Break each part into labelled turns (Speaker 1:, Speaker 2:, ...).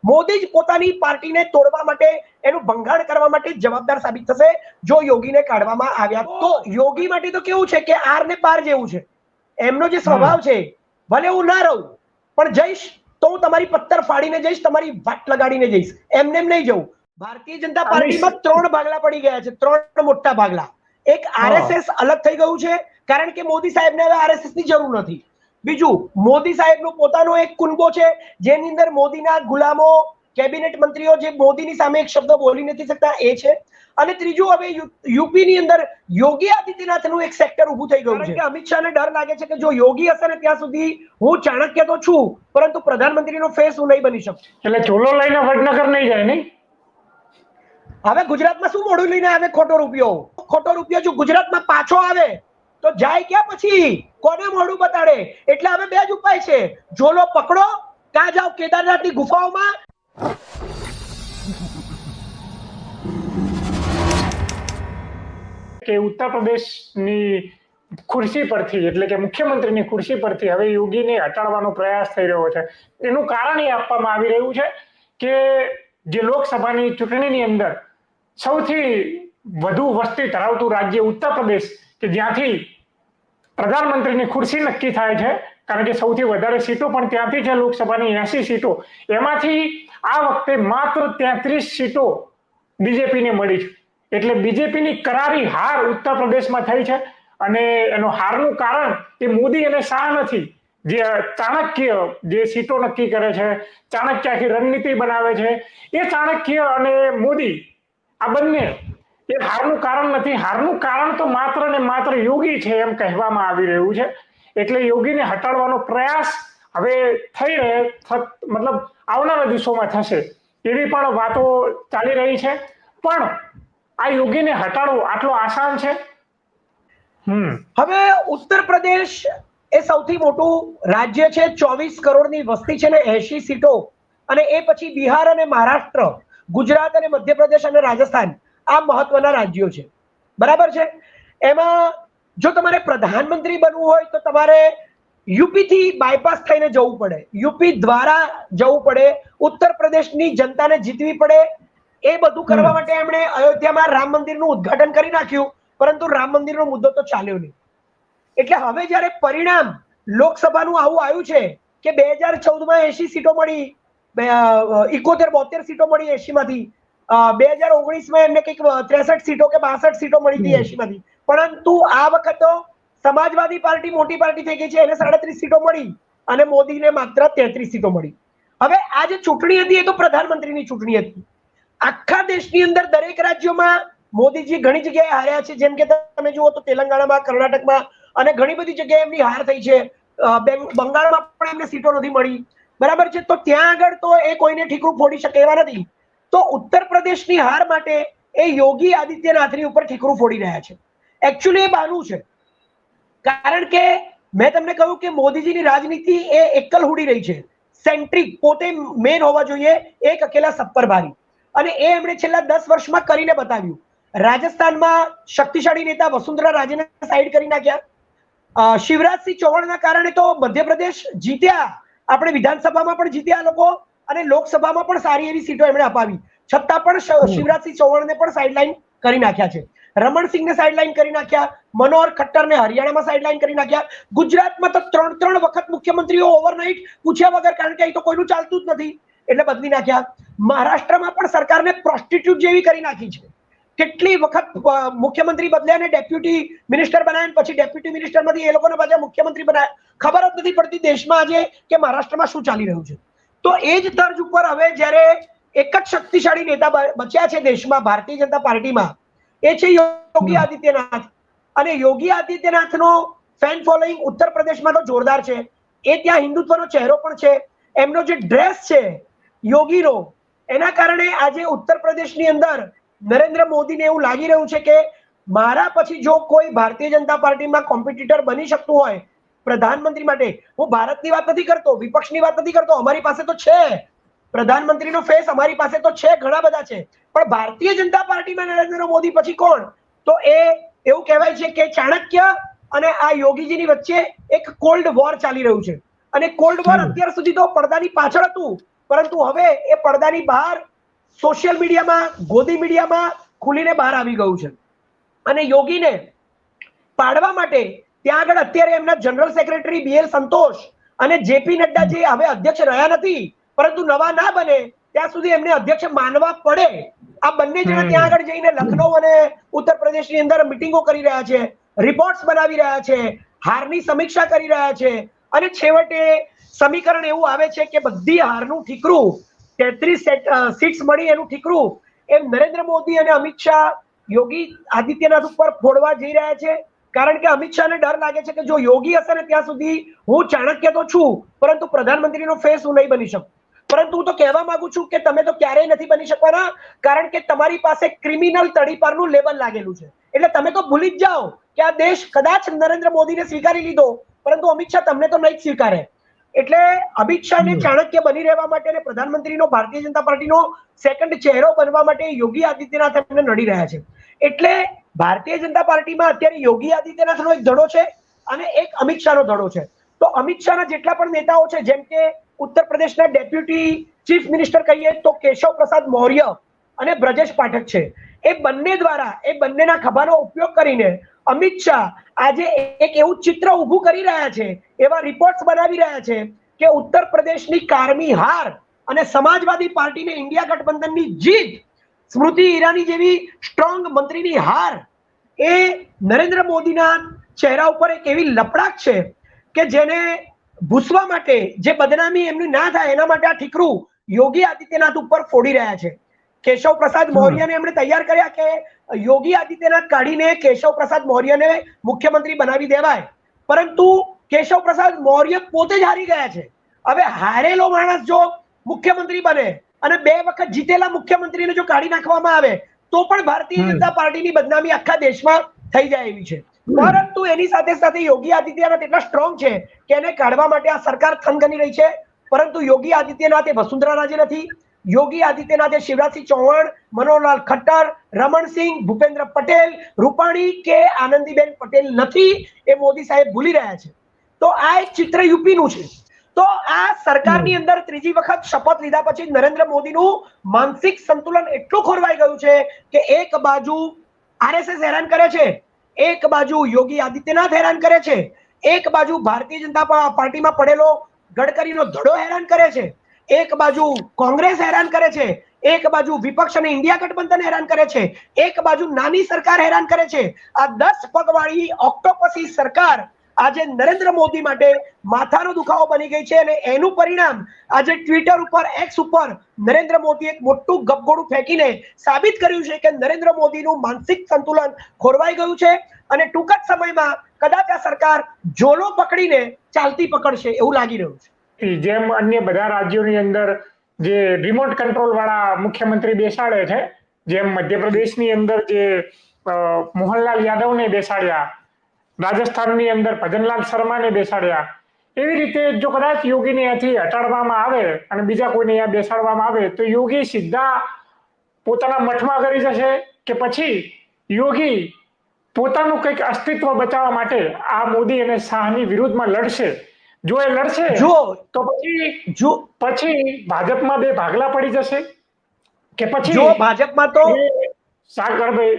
Speaker 1: મોદી જ પોતાની પાર્ટીને તોડવા માટે, એનું ભંગાણ કરવા માટે જવાબદાર સાબિત થશે જો યોગીને કાઢવામાં આવ્યા તો. યોગી માટે તો કેવું છે કે આર ને પાર જેવું છે. એમનો જે સ્વભાવ છે, ભલે હું ના રહું પણ જઈશ તો હું તમારી પત્તર ફાડીને જઈશ, તમારી વાટ લગાડીને જઈશ, એમને એમ નહીં જવું. ભારતીય જનતા પાર્ટીમાં 3 ભાગલા પડી ગયા છે, 3 મોટા ભાગલા. એક આરએસએસ અલગ થઈ ગયું છે કારણ કે મોદી સાહેબને હવે આરએસએસ ની જરૂર નથી. બીજું, મોદી સાહેબનો પોતાનો એક કુનબો છે જેની અંદર મોદીના ગુલામો, કેબિનેટ મંત્રીઓ જે મોદીની સામે એક શબ્દ બોલી નથી શકતા એ છે. અને ત્રીજું, હવે યુપીની અંદર યોગી આદિત્યનાથનું એક સેક્ટર ઊભું થઈ ગયું છે. અમિત શાહને ડર લાગે છે કે જો યોગી હશે ને ત્યાં સુધી હું ચાણક્ય તો છું પરંતુ પ્રધાનમંત્રીનો ફેસ હું નહીં બની શકું.
Speaker 2: એટલે ચોલો લઈને વડનગર નહીં જાય નહીં.
Speaker 1: હવે ગુજરાતમાં શું મોઢું લઈને આવે? ખોટો રૂપિયો જો ગુજરાતમાં પાછો આવે તો જાય ક્યાં? પછી કોને મોઢું બતાડે? એટલે હવે 2 જ ઉપાય છે, જોલો પકડો કાં જાઓ કેદારનાથની ગુફાઓમાં.
Speaker 2: કે ઉત્તર પ્રદેશની ખુરશી પરથી, એટલે કે મુખ્યમંત્રીની ખુરશી પરથી હવે યોગીને હટાડવાનો પ્રયાસ થઈ રહ્યો છે. એનું કારણ એ આપવામાં આવી રહ્યું છે કે જે લોકસભાની ચૂંટણીની અંદર સૌથી વધુ વસ્તી ધરાવતું રાજ્ય ઉત્તર પ્રદેશ, કે જ્યાંથી પ્રધાનમંત્રીની ખુરશી નક્કી થાય છે, કારણ કે સૌથી વધારે સીટો પણ ત્યાંથી છે, લોકસભાની 80 સીટો, એમાંથી આ વખતે માત્ર 33 સીટો બીજેપીને મળી છે. એટલે બીજેપીની કરારી હાર ઉત્તર પ્રદેશમાં થઈ છે. અને એનો હારનું કારણ એ મોદી અને શાહ નથી, જે ચાણક્ય જે સીટો નક્કી કરે છે, ચાણક્ય આખી રણનીતિ બનાવે છે, એ ચાણક્ય અને મોદી આ બંને એ હારનું કારણ નથી. હારનું કારણ તો માત્ર ને માત્ર યોગી છે એમ કહેવામાં આવી રહ્યું છે. એટલે યોગીને હટાડવાનો પ્રયાસ હવે થઈ રહે, મતલબ આવનારા દિવસોમાં થશે એવી પણ વાતો ચાલી રહી છે. પણ આ યોગીને હટાડવો આટલો આસાન છે?
Speaker 1: હવે ઉત્તર પ્રદેશ એ સૌથી મોટું રાજ્ય છે, 24 કરોડની વસ્તી છે ને 80 સીટો. અને એ પછી બિહાર અને મહારાષ્ટ્ર, ગુજરાત અને મધ્યપ્રદેશ અને રાજસ્થાન આ મહત્વના રાજ્યો છે. બરાબર છે? એમાં જો તમારે પ્રધાનમંત્રી બનવું હોય તો તમારે યુપી થી બાયપાસ થઈને જવું પડે, યુપી દ્વારા જવું પડે, ઉત્તર પ્રદેશની જનતાને જીતવી પડે. એ બધું કરવા માટે એમણે અયોધ્યામાં રામ મંદિરનું ઉદ્ઘાટન કરી નાખ્યું, પરંતુ રામ મંદિરનો મુદ્દો તો ચાલ્યો નહીં. એટલે હવે જયારે પરિણામ લોકસભાનું આવું આવ્યું છે કે 2014માં 80 સીટો મળી, 72 સીટો મળી 80 માંથી, 2019માં એમને કંઈક 63 સીટો કે 62 સીટો મળી હતી 80 માંથી. પરંતુ આ વખત તો સમાજવાદી પાર્ટી મોટી પાર્ટી થઈ ગઈ છે, એને 37 સીટો મળી અને મોદીને માત્ર 33 સીટો મળી. હવે આ જે ચૂંટણી હતી એ તો પ્રધાનમંત્રીની ચૂંટણી હતી. આખા દેશની અંદર દરેક રાજ્યોમાં મોદીજી ઘણી જગ્યાએ હાર્યા છે. જેમ કે તમે જુઓ તો તેલંગાણામાં, કર્ણાટકમાં અને ઘણી બધી જગ્યાએ એમની હાર થઈ છે. બંગાળમાં પણ એમને સીટો નથી મળી. બરાબર છે? તો ત્યાં આગળ તો એ કોઈને ઠીકરું ફોડી શકે એવા નથી. તો ઉત્તર પ્રદેશની હાર માટે એ યોગી આદિત્યનાથની ઉપર ઠીકરું ફોડી રહ્યા છે. એકચ્યુઅલી એ બહાનું છે, કારણ કે મેં તમને કહ્યું કે મોદીજીની રાજનીતિ એ એકલ હુડી રહી છે, સેન્ટ્રિક, પોતે મેન હોવા જોઈએ, એક અકેલા સત્તર ભારી. અને એ એમણે છેલ્લા 10 વર્ષમાં કરીને બતાવ્યું. રાજસ્થાનમાં શક્તિશાળી નેતા વસુંધરા રાજેને સાઈડ કરી નાખ્યા. શિવરાજસિંહ ચૌહાણના કારણે તો મધ્યપ્રદેશ જીત્યા, આપણે વિધાનસભામાં પણ જીત્યા લોકો, અને લોકસભામાં પણ સારી એવી સીટો એમણે અપાવી. છતાં પણ શિવરાજસિંહ ચૌહાણને પણ સાઇડલાઇન કરી નાખ્યા છે. રમણસિંહને સાઇડલાઇન કરી નાખ્યા, મનોહર ખટ્ટરને હરિયાણામાં સાઇડલાઇન કરી નાખ્યા. ગુજરાતમાં તો 3 વખત મુખ્યમંત્રીઓ ઓવરનાઇટ પૂછ્યા વગર, કારણ કે અહીં તો કોઈનું ચાલતું જ નથી એટલે બદલી નાખ્યા. મહારાષ્ટ્રમાં પણ સરકારને પ્રોસ્ટિટ્યુટ જેવી કરી નાખી છે. કેટલી વખત મુખ્યમંત્રી બદલ્યા અને ડેપ્યુટી મિનિસ્ટર બનાવ્યા, પછી ડેપ્યુટી મિનિસ્ટરમાંથી એ લોકોને પાછા મુખ્યમંત્રી બનાવ્યા. ખબર જ નથી પડતી દેશમાં આજે કે મહારાષ્ટ્રમાં શું ચાલી રહ્યું છે. તો એ જ તર્જ ઉપર હવે જ્યારે એક જ શક્તિશાળી નેતા બચ્યા છે દેશમાં, ભારતીય જનતા પાર્ટીમાં, એ છે યોગી આદિત્યનાથ. અને યોગી આદિત્યનાથનો ફેન ફોલોઈંગ ઉત્તર પ્રદેશમાં તો જોરદાર છે. એ ત્યાં હિન્દુત્વનો ચહેરો પણ છે. એમનો જે ડ્રેસ છે યોગીનો, એના કારણે આજે ઉત્તર પ્રદેશની અંદર નરેન્દ્ર મોદીને એવું લાગી રહ્યું છે કે મારા પછી જો કોઈ ભારતીય જનતા પાર્ટીમાં કોમ્પિટિટર બની શકતું હોય પ્રધાનમંત્રી માટે, હું ભારતની વાત નથી કરતો, વિપક્ષની વાત નથી કરતો, અમારી પાસે તો છે પ્રધાનમંત્રીનો ફેસ, અમારી પાસે તો છે, ઘણા બધા છે, પણ ભારતીય જનતા પાર્ટીમાં નરેન્દ્ર મોદી પછી કોણ? તો એ એવું કહેવાય છે કે ચાણક્ય અને આ યોગીજીની વચ્ચે એક કોલ્ડ વોર ચાલી રહ્યું છે. અને કોલ્ડ વોર અત્યાર સુધી તો પડદાની પાછળ હતું, પરંતુ હવે એ પડદાની બહાર સોશિયલ મીડિયામાં, ગોદી મીડિયામાં ખુલીને બહાર આવી ગયું છે. અને યોગીને પાડવા માટે ત્યાં આગળ અત્યારે એમના જનરલ સેક્રેટરી BL સંતોષ અને JP નડ્ડા જે હવે અધ્યક્ષ રહ્યા નથી પરંતુ નવા ના બને ત્યાં સુધી એમને અધ્યક્ષ માનવા પડે. આ બંને જણા ત્યાં આગળ જઈને લખનૌ અને ઉત્તર પ્રદેશની અંદર મિટિંગો કરી રહ્યા છે, રિપોર્ટ્સ બનાવી રહ્યા છે, હારની સમીક્ષા કરી રહ્યા છે અને છેવટે સમીકરણ એવું આવે છે કે બધી હારનું ઠીકરું 33 સીટ્સ મળી એનું ઠીકરું એ નરેન્દ્ર મોદી અને અમિત શાહ યોગી આદિત્યનાથ ઉપર ફોડવા જઈ રહ્યા છે. કારણ કે અમિત શાહને ડર લાગે છે કે જો યોગી હશે ને ત્યાં સુધી હું ચાણક્ય તો છું પરંતુ પ્રધાનમંત્રીનો ફેસ હું નહીં બની શકું. પરંતુ હું તો કહેવા માંગુ છું કે તમે તો ક્યારેય નથી બની શકવાના કારણ કે તમારી પાસે ક્રિમિનલ તડીપારનું લેબલ લાગેલું છે. એટલે તમે તો ભૂલી જ જાઓ કે આ દેશ કદાચ નરેન્દ્ર મોદીને સ્વીકારી લીધો પરંતુ અમિત શાહ તમને તો નહીં જ સ્વીકારે. એટલે અમિત શાહને ચાણક્ય બની રહેવા માટે અને પ્રધાનમંત્રીનો ભારતીય જનતા પાર્ટીનો સેકન્ડ ચહેરો બનવા માટે યોગી આદિત્યનાથ એમને નડી રહ્યા છે. એટલે ભારતીય જનતા પાર્ટીમાં અત્યારે યોગી આદિત્યનાથનો એક ધડો છે અને એક અમિત શાહનો ધડો છે. તો અમિત શાહના જેટલા પણ નેતાઓ છે જેમ કે ઉત્તર પ્રદેશના ડેપ્યુટી ચીફ મિનિસ્ટર કહીએ તો કેશવ પ્રસાદ મૌર્ય અને બ્રજેશ પાઠક છે. એ બંને દ્વારા એ બંનેના ખભાનો ઉપયોગ કરીને અમિત શાહ આજે એક એવું ચિત્ર ઊભું કરી રહ્યા છે, એવા રિપોર્ટ્સ બનાવી રહ્યા છે કે ઉત્તર પ્રદેશની કારમી હાર અને સમાજવાદી પાર્ટીને ઇન્ડિયા ગઠબંધનની જીત, સ્મૃતિ ઈરાની જેવી સ્ટ્રોંગ મંત્રીની હાર એ નરેન્દ્ર મોદીના ચહેરા ઉપર એક એવી લપડાક છે કે જેને ભૂસવા માટે, જે બદનામી એમની ના થાય એના માટે આ ઠીકરું યોગી આદિત્યનાથ ઉપર ફોડી રહ્યા છે. કેશવ પ્રસાદ મૌર્યને એમણે તૈયાર કર્યા કે યોગી આદિત્યનાથ કાઢીને કેશવ પ્રસાદ મૌર્યને મુખ્યમંત્રી બનાવી દેવાય, પરંતુ કેશવ પ્રસાદ મૌર્ય પોતે જ હારી ગયા છે. હવે હારેલો માણસ જો મુખ્યમંત્રી બને અને 2 વખત જીતેલા મુખ્યમંત્રીને જો કાઢી નાખવામાં આવે તો પણ ભારતીય જનતા પાર્ટીની બદનામી આખા દેશમાં થઈ જાય એવી છે. પરંતુ એની સાથે સાથે યોગી આદિત્યનાથ એટલા સ્ટ્રોંગ છે કે એને કાઢવા માટે આ સરકાર થનગની રહી છે. પરંતુ યોગી આદિત્યનાથ એ વસુંધરા રાજે નથી. યોગી આદિત્યનાથે શિવરાજસિંહ ચૌહાણ, મનોહરલાલ ખટ્ટર, રમણસિંહ, ભૂપેન્દ્ર પટેલ, રૂપાણી કે આનંદીબેન પટેલ નથી. એ મોદી સાહેબ ભૂલી રહ્યા છે. તો આ એક ચિત્ર યુપીનું છે. તો આ સરકારની અંદર ત્રીજી વખત શપથ લીધા પછી નરેન્દ્ર મોદીનું માનસિક સંતુલન એટલું ખોરવાઈ ગયું છે કે એક બાજુ RSS હેરાન કરે છે, એક બાજુ યોગી આદિત્યનાથ હેરાન કરે છે, એક બાજુ ભારતીય જનતા પાર્ટીમાં પડેલો ગડકરીનો ધડો હેરાન કરે છે, એક બાજુ કોંગ્રેસ હેરાન કરે છે, એક બાજુ વિપક્ષ અને ઇન્ડિયા ગઠબંધન હેરાન કરે છે, એક બાજુ નાની સરકાર હેરાન કરે છે. આ 10 પગવાળી ઓક્ટોપસી સરકાર આજે નરેન્દ્ર મોદી માટે માથાનો દુખાવો બની ગઈ છે અને એનું પરિણામ આજે ટ્વિટર ઉપર, એક્સ ઉપર નરેન્દ્ર મોદી એક મોટું ગપગોળું ફેંકીને સાબિત કર્યું છે કે નરેન્દ્ર મોદીનું માનસિક સંતુલન ખોરવાઈ ગયું છે અને ટૂંક જ સમયમાં કદાચ આ સરકાર જોલો પકડીને ચાલતી પકડશે એવું લાગી રહ્યું છે.
Speaker 2: જેમ અન્ય બધા રાજ્યોની અંદર જે રિમોટ કંટ્રોલ વાળા મુખ્યમંત્રી બેસાડે છે, જેમ મધ્યપ્રદેશની અંદર જે મોહનલાલ યાદવને બેસાડ્યા, રાજસ્થાનની અંદર ભજનલાલ શર્માને બેસાડ્યા, એવી રીતે જો કદાચ યોગીને અહીંયાથી હટાડવામાં આવે અને બીજા કોઈને અહીંયા બેસાડવામાં આવે તો યોગી સીધા પોતાના મઠમાં કરી જશે કે પછી યોગી પોતાનું કંઈક અસ્તિત્વ બચાવવા માટે આ મોદી અને શાહની વિરુદ્ધમાં લડશે. જો એ લડશે તો પછી ભાજપમાં 2 ભાગલા પડી જશે કે પછી
Speaker 1: જો ભાજપમાં તો
Speaker 2: સાગરભાઈ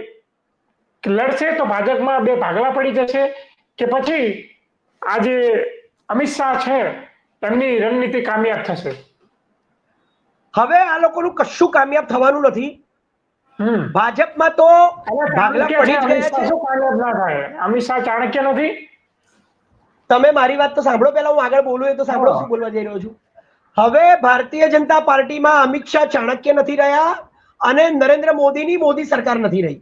Speaker 2: લડશે તો ભાજપમાં 2 ભાગલા પડી જશે કે પછી આજે અમિત શાહ છે એમની રણનીતિ કામયાબ થશે.
Speaker 1: હવે આ લોકોનું કશું કામયાબ થવાનું નથી. ભાજપમાં તો ભાગલા પડી જ ગયા છે.
Speaker 2: શું કામયાબ ના થાય? અમિત શાહ ચાણક્ય નથી.
Speaker 1: તમે મારી વાત તો સાંભળો, પહેલા હું આગળ બોલું એ તો સાંભળો શું બોલવા જઈ રહ્યો છું. હવે ભારતીય જનતા પાર્ટીમાં અમિત શાહ ચાણક્ય નથી રહ્યા અને નરેન્દ્ર મોદીની મોદી સરકાર નથી રહી.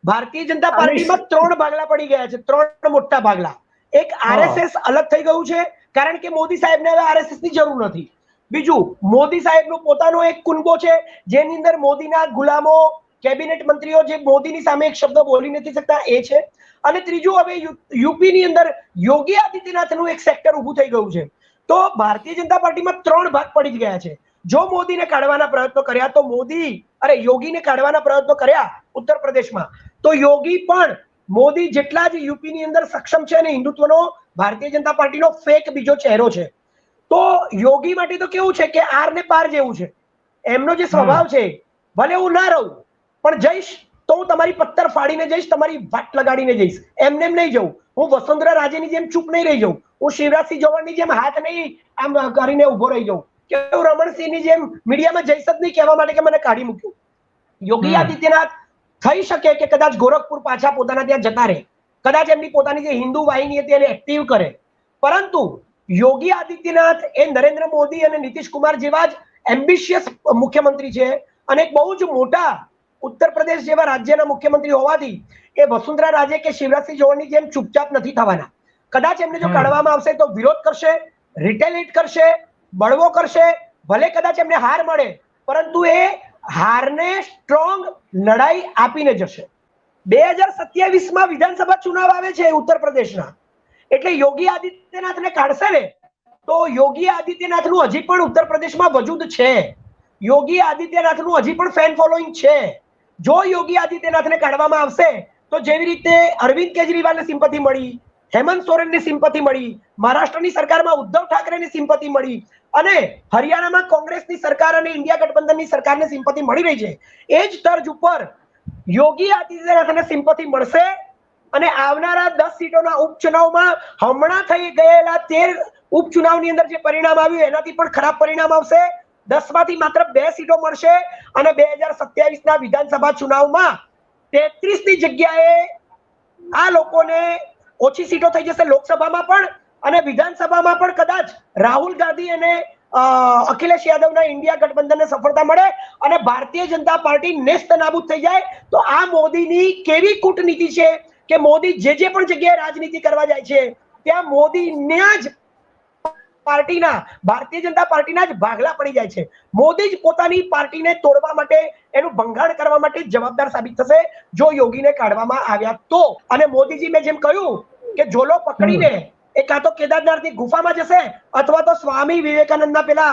Speaker 1: ભારતીય જનતા પાર્ટીમાં 3 ભાગલા પડી ગયા છે, 3 મોટા ભાગલા. એક RSS અલગ થઈ ગયું છે કારણ કે મોદી સાહેબને હવે RSS ની જરૂર નથી. બીજું, મોદી સાહેબનો પોતાનો એક કુનબો છે જેની અંદર મોદીના ગુલામો, કેબિનેટ મંત્રીઓ જે મોદીની સામે એક શબ્દ બોલી નથી શકતા એ છે. અને ત્રીજું, હવે યુપીની અંદર યોગી આદિત્યનાથનું એક સેક્ટર ઊભું થઈ ગયું છે. તો ભારતીય જનતા પાર્ટીમાં 3 ભાગ પડી જ ગયા છે. જો મોદીને કાઢવાના પ્રયત્નો કર્યા તો યોગીને કાઢવાના પ્રયત્નો કર્યા ઉત્તર પ્રદેશમાં તો યોગી પણ મોદી જેટલા જ યુપીની અંદર સક્ષમ છે અને હિન્દુત્વનો ભારતીય જનતા પાર્ટીનો ફેક બીજો ચહેરો છે. તો યોગી માટે તો કેવું છે કે આર ને પાર જેવું છે. એમનો જે સ્વભાવ છે, ભલે હું ના રહું પણ જઈશ તો હું તમારી પથ્થર ફાડીને જઈશ, તમારી વાટ લગાડીને જઈશ, એમને એમ નહીં જવું. હું વસુંધરા રાજેની જેમ ચૂપ નહીં રહી જાઉં, હું શિવરાજસિંહ ચૌહાણની જેમ હાથ નહીં આમ કરીને ઉભો રહી જાઉં, કે હું રમણસિંહની જેમ મીડિયામાં જઈશ જ નહીં કહેવા માટે કે મને કાઢી મૂક્યું. યોગી આદિત્યનાથ થઈ શકે કે કદાચ ગોરખપુર પાછા પોતાના ત્યાં જતા રહે, કદાચ એમની પોતાની જે હિન્દુ વાહિની હતી એને એક્ટિવ કરે, પરંતુ યોગી આદિત્યનાથ એ નરેન્દ્ર મોદી અને નીતિશ કુમાર જેવા જ એમ્બિશિયસ મુખ્યમંત્રી છે અને એક બહુ જ મોટા ઉત્તર પ્રદેશ જેવા રાજ્યના મુખ્યમંત્રી હોવાથી એ વસુંધરા રાજે કે શિવરાજસિંહ ચૌહાણની જેમ ચૂપચાપ નથી થવાના. કદાચ એમને જો કાઢવામાં આવશે તો વિરોધ કરશે, રિટેલિએટ કરશે, બળવો કરશે, ભલે કદાચ એમને હાર મળે પરંતુ એ હારને સ્ટ્રોંગ લડાઈ આપીને જશે. 2027માં વિધાનસભા ચુનાવ આવે છે ઉત્તર પ્રદેશના, એટલે યોગી આદિત્યનાથને કાઢશે ને તો યોગી આદિત્યનાથનું હજી પણ ઉત્તર પ્રદેશમાં વજૂદ છે, યોગી આદિત્યનાથનું હજી પણ ફેન ફોલોઈંગ છે. જો યોગી આદિત્યનાથને કાઢવામાં આવશે તો જેવી રીતે અરવિંદ કેજરીવાલને સિમ્પથી મળી, હેમંત સોરેનને સિમ્પથી મળી, મહારાષ્ટ્રની સરકારમાં ઉદ્ધવ ઠાકરેને સિમ્પથી મળી અને હરિયાણામાં કોંગ્રેસની સરકાર અને ઇન્ડિયા ગઠબંધનની સરકારને સિમ્પથી મળી રહી છે, એ જ તર્જ ઉપર યોગી આદિત્યનાથને સિમ્પથી મળશે અને આવનારા 10 સીટોના ઉપચુનાવમાં હમણાં થઈ ગયેલા 13 ઉપચુનાવની અંદર જે પરિણામ આવ્યું એનાથી પણ ખરાબ પરિણામ આવશે. 10માંથી માત્ર 2 સીટો મળશે અને 2027ના વિધાનસભા ચુનાવમાં 33ની જગ્યાએ આ લોકોને ઓછી સીટો થઈ જશે લોકસભામાં પણ અને વિધાનસભામાં પણ કદાચ રાહુલ ગાંધી અને અખિલેશ યાદવના ઇન્ડિયા ગઠબંધનને સફળતા મળે અને ભારતીય જનતા પાર્ટી નેસ્ત નાબૂદ થઈ જાય. તો આ મોદીની કેવી કૂટનીતિ છે કે મોદી જે પણ જગ્યાએ રાજનીતિ કરવા જાય છે ત્યાં મોદીના જ પાર્ટીના, ભારતીય જનતા પાર્ટીના જ ભાગલા પડી જાય છે. મોદી જ પોતાની પાર્ટીને તોડવા માટે, એનું ભંગાણ કરવા માટે જવાબદાર સાબિત થશે જો યોગીને કાઢવામાં આવ્યા તો. અને મોદીજી મેં જેમ કહ્યું કે ઝોલો પકડીને એ કાં તો કેદારનાથની ગુફામાં જશે અથવા તો સ્વામી વિવેકાનંદના પેલા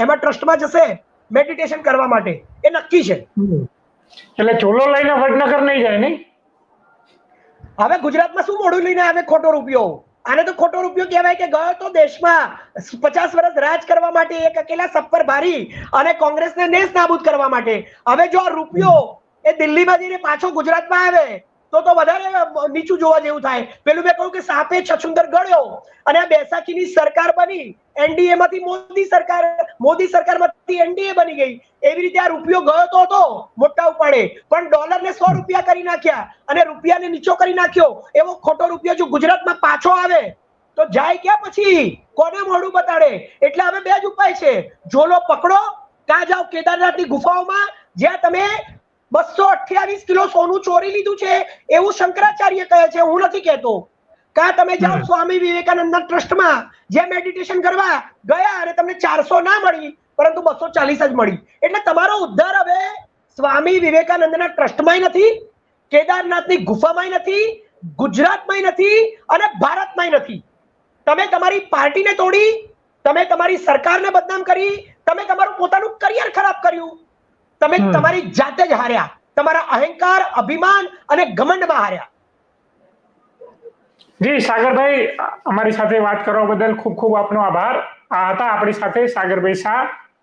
Speaker 1: એમાં ટ્રસ્ટમાં જશે મેડિટેશન કરવા માટે, એ નક્કી છે.
Speaker 2: એટલે ચોલો લઈને વડનગર નહીં જાય નહીં.
Speaker 1: હવે ગુજરાતમાં શું મોઢું લઈને આવે ખોટો રૂપિયો? આને તો ખોટો રૂપિયો કહેવાય કે ગયો તો દેશમાં 50 વર્ષ રાજ કરવા માટે એક અકેલા સપ્પર ભારી અને કોંગ્રેસને નેસ્ત નાબૂદ કરવા માટે. હવે જો આ રૂપિયો એ દિલ્હીમાં જઈને પાછો ગુજરાતમાં આવે તો વધારે નીચું જોવા જેવું થાય. પેલું મેં કહ્યું કે સાપે છછુંદર ગળ્યો અને આ બેસાખીની સરકાર બની, એનડીએ માંથી મોદી સરકારમાંથી એનડીએ બની ગઈ. એવી રીતે આ રૂપિયો ગયો તો હતો મોટા ઉપાડે, પણ ડોલરને 100 રૂપિયા કરી નાખ્યા અને રૂપિયાને નીચો કરી નાખ્યો. એવો ખોટો રૂપિયો જો ગુજરાતમાં પાછો આવે તો જાય ક્યાં પછી? કોને મોઢું બતાડે? એટલે હવે 2 જ ઉપાય છે, ઝોલો પકડો કાં જાઓ કેદારનાથની ગુફાઓમાં જ્યાં તમે 228 કિલો સોનું ચોરી લીધું છે એવું શંકરાચાર્ય કહે છે, હું નથી કહેતો. કાં તમે જાઓ સ્વામી વિવેકાનંદના ટ્રસ્ટમાં જે મેડિટેશન કરવા ગયા અને તમને 400 ના મળી પરંતુ 240 જ મળી. એટલે તમારો ઉદ્ધાર હવે સ્વામી વિવેકાનંદના ટ્રસ્ટમાંય નથી, કેદારનાથની ગુફામાંય નથી, ગુજરાતમાંય નથી અને ભારતમાંય નથી. તમે તમારી પાર્ટીને તોડી, તમે તમારી સરકારને બદનામ કરી, તમે તમારું પોતાનું કરિયર ખરાબ કર્યું, તમે તમારી જાતે જ હાર્યા, તમારા અહંકાર, અભિમાન અને ઘમંડમાં હાર્યા.
Speaker 2: જી સાગરભાઈ, અમારી સાથે વાત કરવા બદલ ખૂબ ખૂબ આપનો આભાર. આ હતા આપણી સાથે સાગરભાઈ શાહ,